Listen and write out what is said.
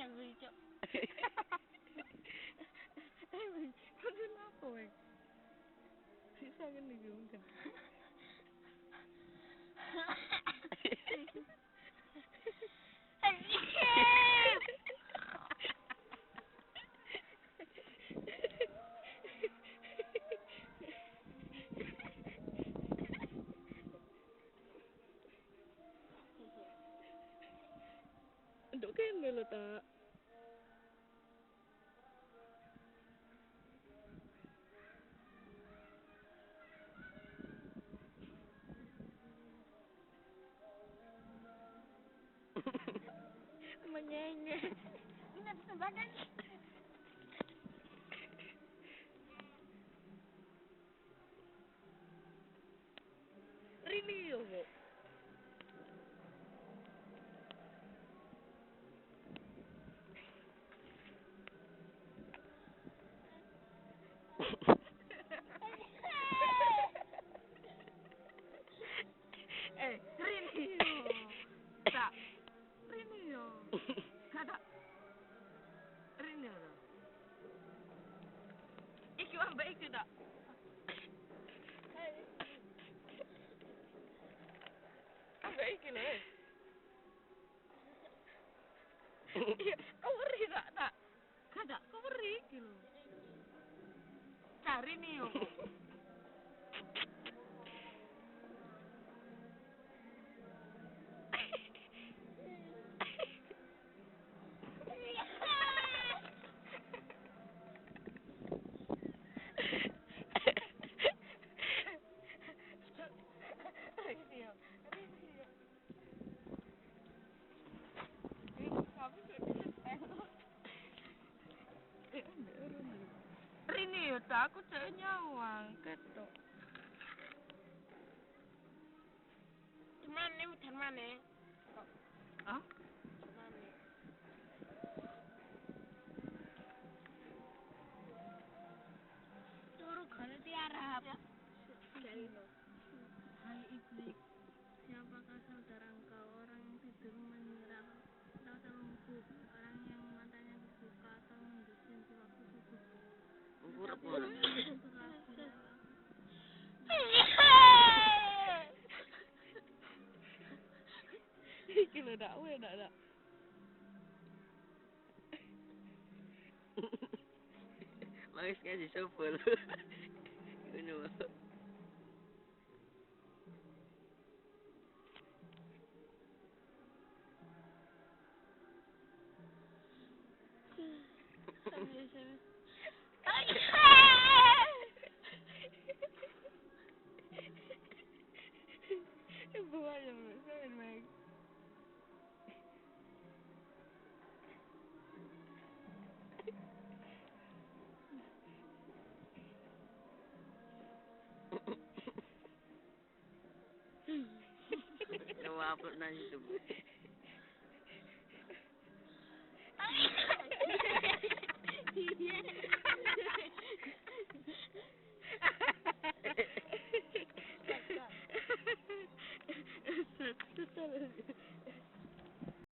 Yang lucu. Kan kenapa, weh? Bisa kan digumkan. Untuk kene lo tak. Menyenye. Ini ada badan. Rini yo, Bu. Rini yo. Tak. Rini yo. Kada. Rini yo. Iki ambek iki tak. Ambek iki lho. Iya, kau beri tak? Kada, kau beri iki lho. Cari nih yo. Rini yo tak, aku cek nyawang ketok. Mana udan mana? Hah? Mana? Suruh kalau tiarap. Dari lo. Hai iblis, siapakah saudara engkau? Orang yang tidur menyerah atau terlungkup, orang yang matanya terbuka atau mendusin di waktu subuh. Tetapi orang yang berlaku lewat. Iki lho dak, weh dak. Mangis ngaji sopel. Ini mah. Ibu aja, saya main. Nama upload na YouTube. Iya.